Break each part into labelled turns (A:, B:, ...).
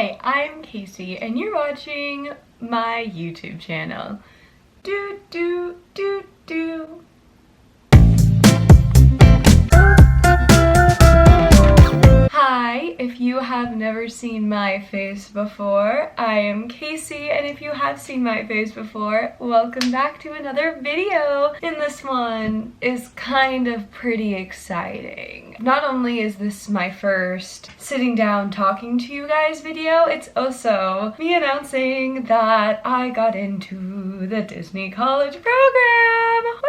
A: Hi, I'm Casey and you're watching my YouTube channel. Do do do do. Hi, if you have never seen my face before, I am Casey, and if you have seen my face before, welcome back to another video. And this one is kind of pretty exciting. Not only is this my first sitting down talking to you guys video, it's also me announcing that I got into the Disney College program. Woo!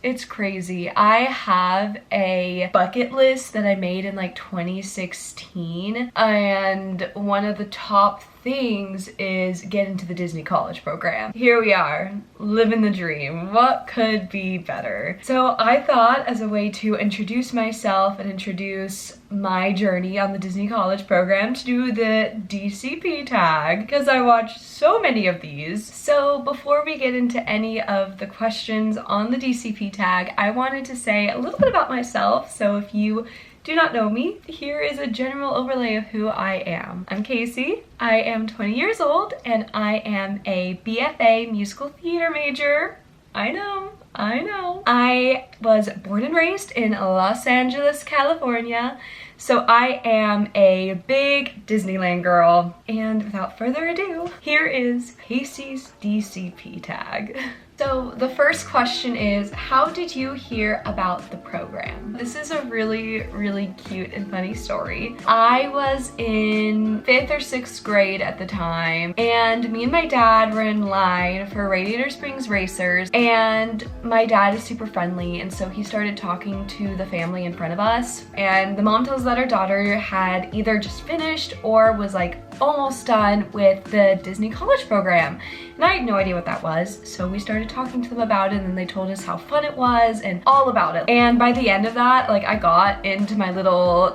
A: It's crazy. I have a bucket list that I made in like 2016, and one of the top things is get into the Disney College program. Here we are, living the dream. What could be better? So I thought, as a way to introduce myself and introduce my journey on the Disney College program, to do the DCP tag, because I watched so many of these. So before we get into any of the questions on the DCP tag, I wanted to say a little bit about myself. So if you do not know me, here is a general overlay of who I am. I'm Casey, I am 20 years old, and I am a BFA musical theater major. I know. I was born and raised in Los Angeles, California, so I am a big Disneyland girl. And without further ado, here is Casey's DCP tag. So the first question is, how did you hear about the program? This is a really cute and funny story. I was in 5th or 6th grade at the time, and me and my dad were in line for Radiator Springs Racers, and my dad is super friendly, and so he started talking to the family in front of us, and the mom tells that her daughter had either just finished or was like almost done with the Disney College program. And I had no idea what that was, so we started talking to them about it, and then they told us how fun it was and all about it. And by the end of that, like, I got into my little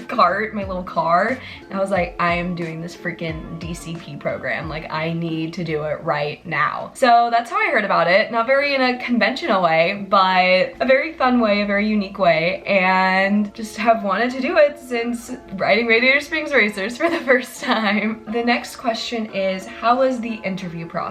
A: cart, my little car, and I was like, I am doing this freaking DCP program. Like, I need to do it right now. So that's how I heard about it. Not very in a conventional way, but a very fun way, a very unique way, and just have wanted to do it since riding Radiator Springs Racers for the first time. The next question is, how was the interview process?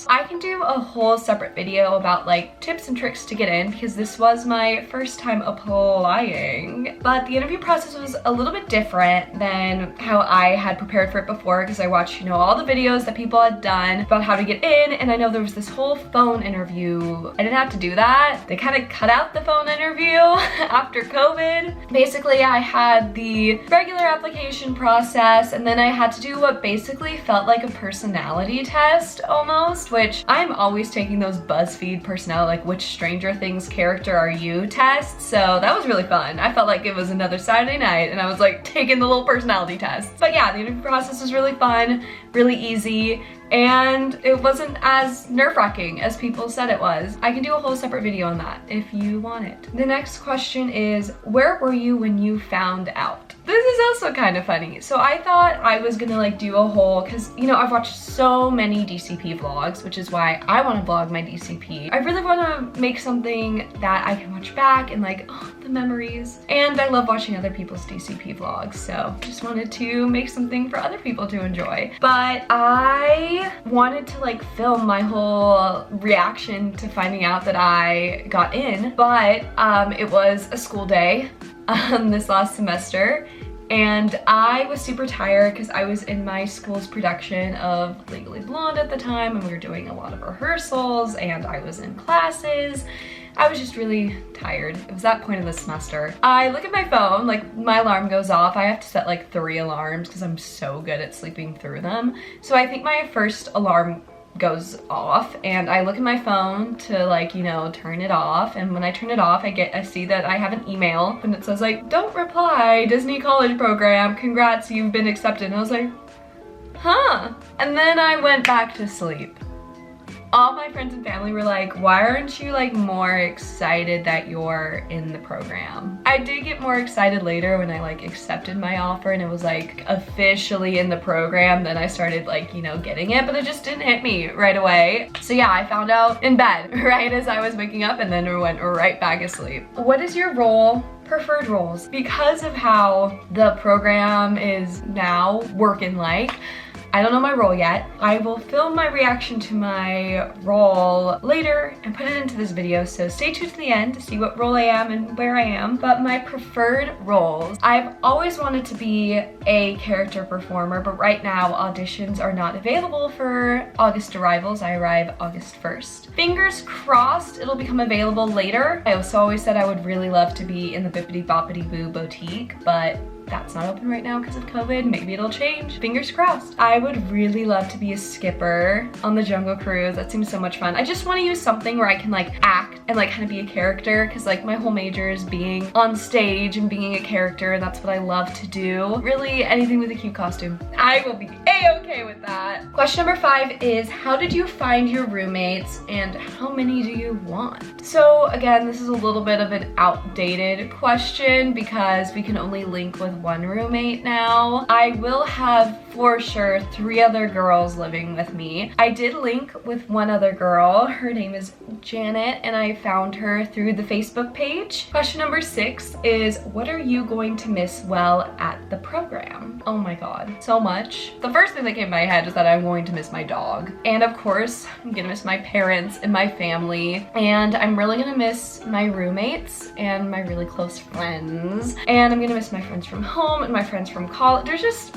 A: I can do a whole separate video about like tips and tricks to get in, because this was my first time applying. But the interview process was a little bit different than how I had prepared for it before, because I watched, you know, all the videos that people had done about how to get in, and I know there was this whole phone interview. I didn't have to do that. They kind of cut out the phone interview after COVID. Basically, I had the regular application process, and then I had to do what basically felt like a personality test almost, which I'm always taking those BuzzFeed personality, like which Stranger Things character are you tests, so that was really fun. I felt like it was another Saturday night and I was like taking the little personality test. But yeah, the interview process was really fun, really easy, and it wasn't as nerve-wracking as people said it was. I can do a whole separate video on that if you want it. The next question is, where were you when you found out? This is also kind of funny. So I thought I was gonna like do a whole, because you know, I've watched so many DCP vlogs, which is why I want to vlog my DCP. I really want to make something that I can watch back and like, oh, the memories. And I love watching other people's DCP vlogs, so just wanted to make something for other people to enjoy. But I wanted to like film my whole reaction to finding out that I got in, but it was a school day this last semester, and I was super tired because I was in my school's production of Legally Blonde at the time, and we were doing a lot of rehearsals, and I was in classes. I was just really tired. It was that point of the semester. I look at my phone, like my alarm goes off. I have to set like 3 alarms because I'm so good at sleeping through them. So I think my first alarm goes off, and I look at my phone to like, you know, turn it off, and when I turn it off, I see that I have an email and it says like, don't reply, Disney College program, congrats, you've been accepted. And I was like, huh? And then I went back to sleep. All my friends and family were like, why aren't you like more excited that you're in the program? I did get more excited later when I like accepted my offer and it was like officially in the program. Then I started like, you know, getting it, but it just didn't hit me right away. So yeah, I found out in bed right as I was waking up, and then went right back asleep. What is your role preferred roles. Because of how the program is now working like, I don't know my role yet. I will film my reaction to my role later and put it into this video, so stay tuned to the end to see what role I am and where I am. But my preferred roles, I've always wanted to be a character performer, but right now auditions are not available for August arrivals. I arrive August 1st. Fingers crossed it'll become available later. I also always said I would really love to be in the Bippity Boppity Boo boutique, but that's not open right now because of COVID. Maybe it'll change. Fingers crossed. I would really love to be a skipper on the Jungle Cruise. That seems so much fun. I just want to use something where I can like act and like kind of be a character, because like my whole major is being on stage and being a character, and that's what I love to do. Really, anything with a cute costume. I will be a-okay with that. Question number 5 is, how did you find your roommates and how many do you want? So again, this is a little bit of an outdated question because we can only link with one roommate now. I will have for sure 3 other girls living with me. I did link with one other girl. Her name is Janet, and I found her through the Facebook page. Question number 6 is, what are you going to miss well at the program? Oh my god, so much. The first thing that came to my head is that I'm going to miss my dog. And of course, I'm gonna miss my parents and my family. And I'm really gonna miss my roommates and my really close friends. And I'm gonna miss my friends from home and my friends from college. There's just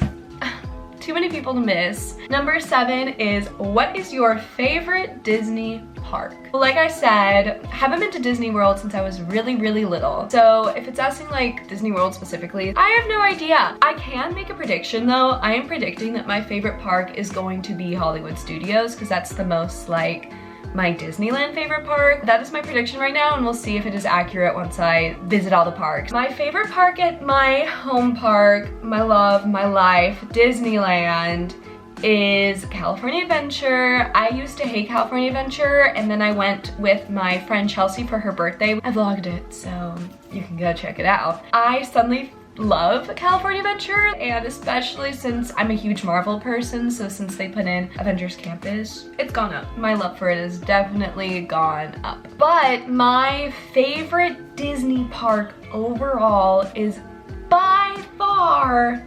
A: too many people to miss. Number 7 is, what is your favorite Disney park? Well, like I said, I haven't been to Disney World since I was really little. So if it's asking like Disney World specifically, I have no idea. I can make a prediction though. I am predicting that my favorite park is going to be Hollywood Studios, because that's the most like my Disneyland favorite park. That is my prediction right now, and we'll see if it is accurate once I visit all the parks. My favorite park at my home park, my love, my life, Disneyland, is California Adventure. I used to hate California Adventure, and then I went with my friend Chelsea for her birthday. I vlogged it, so you can go check it out. I suddenly love California Adventure, and especially since I'm a huge Marvel person, so since they put in Avengers Campus, it's gone up. My love for it has definitely gone up. But my favorite Disney park overall is by far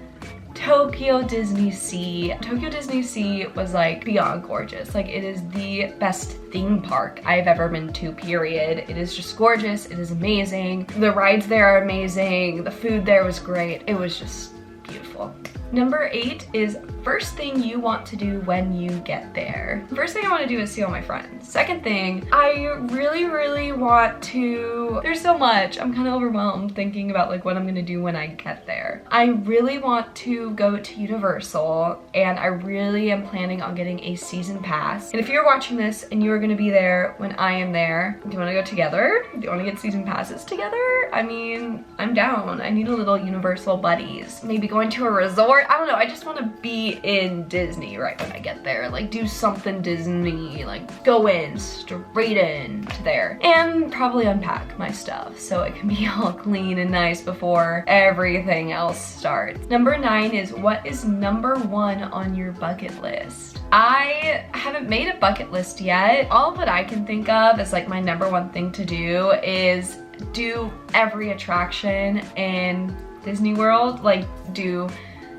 A: Tokyo Disney Sea. Tokyo Disney Sea was like beyond gorgeous. Like, it is the best theme park I've ever been to, period. It is just gorgeous. It is amazing. The rides there are amazing. The food there was great. It was just beautiful. Number 8 is, first thing you want to do when you get there. First thing I want to do is see all my friends. Second thing, I really want to, there's so much. I'm kind of overwhelmed thinking about like what I'm gonna do when I get there. I really want to go to Universal, and I really am planning on getting a season pass. And if you're watching this and you're gonna be there when I am there, do you want to go together? Do you want to get season passes together? I mean, I'm down. I need a little Universal buddies. Maybe going to a resort. I don't know, I just want to be in Disney right when I get there. Like, do something Disney, like go in, straight in to there. And probably unpack my stuff so it can be all clean and nice before everything else starts. Number 9 is, what is number 1 on your bucket list? I haven't made a bucket list yet. All that I can think of as like my number 1 thing to do is do every attraction in Disney World. Like,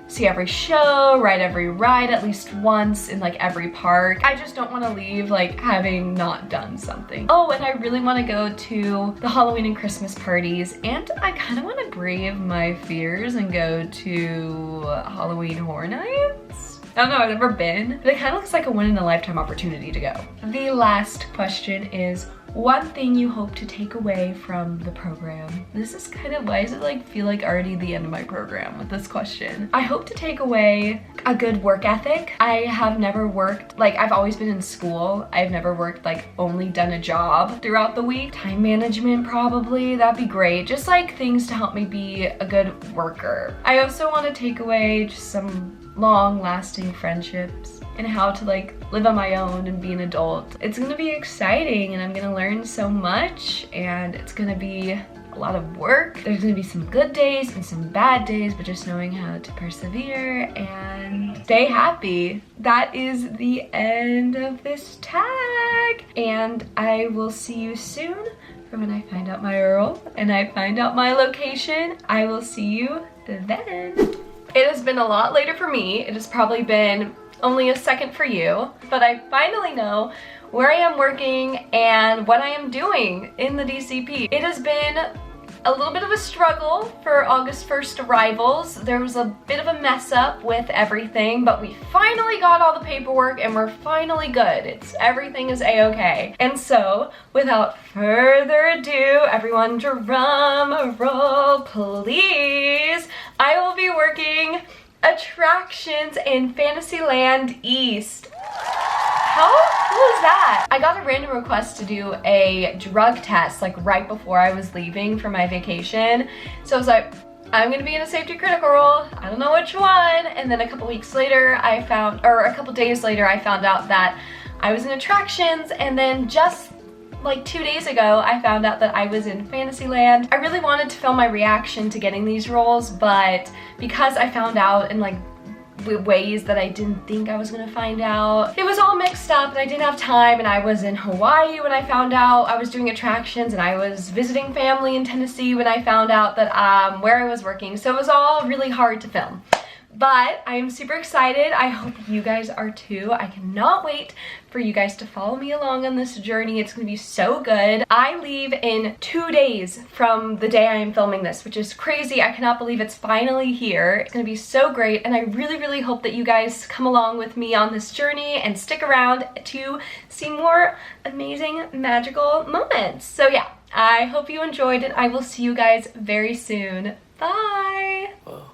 A: see every show, ride every ride at least once in like every park. I just don't want to leave like having not done something. Oh, and I really want to go to the Halloween and Christmas parties, and I kind of want to brave my fears and go to Halloween Horror Nights. I don't know, I've never been, but it kind of looks like a once-in-a-lifetime opportunity to go. The last question is, one thing you hope to take away from the program. This is kind of, why does it like feel like already the end of my program with this question? I hope to take away a good work ethic. I have never worked, like I've always been in school. I've never worked, like only done a job throughout the week. Time management probably, that'd be great. Just like things to help me be a good worker. I also want to take away just some long-lasting friendships and how to like live on my own and be an adult. It's gonna be exciting, and I'm gonna learn so much, and it's gonna be a lot of work. There's gonna be some good days and some bad days, but just knowing how to persevere and stay happy. That is the end of this tag, and I will see you soon for when I find out my role and I find out my location. I will see you then. It has been a lot later for me. It has probably been only a second for you, but I finally know where I am working and what I am doing in the DCP. It has been a little bit of a struggle for August 1st arrivals. There was a bit of a mess up with everything, but we finally got all the paperwork and we're finally good. Everything is a-okay. And so, without further ado, everyone drum roll please. I will be working attractions in Fantasyland East. How cool is that? I got a random request to do a drug test like right before I was leaving for my vacation. So I was like, I'm gonna be in a safety critical role. I don't know which one. And then a couple days later, I found out that I was in attractions, and then just like 2 days ago, I found out that I was in Fantasyland. I really wanted to film my reaction to getting these roles, but because I found out in like ways that I didn't think I was gonna find out, it was all mixed up and I didn't have time, and I was in Hawaii when I found out I was doing attractions, and I was visiting family in Tennessee when I found out that where I was working, so it was all really hard to film. But I am super excited. I hope you guys are too. I cannot wait for you guys to follow me along on this journey. It's gonna be so good. I leave in 2 days from the day I am filming this, which is crazy. I cannot believe it's finally here. It's gonna be so great, and I really, really hope that you guys come along with me on this journey and stick around to see more amazing, magical moments. So yeah, I hope you enjoyed, and I will see you guys very soon. Bye! Whoa.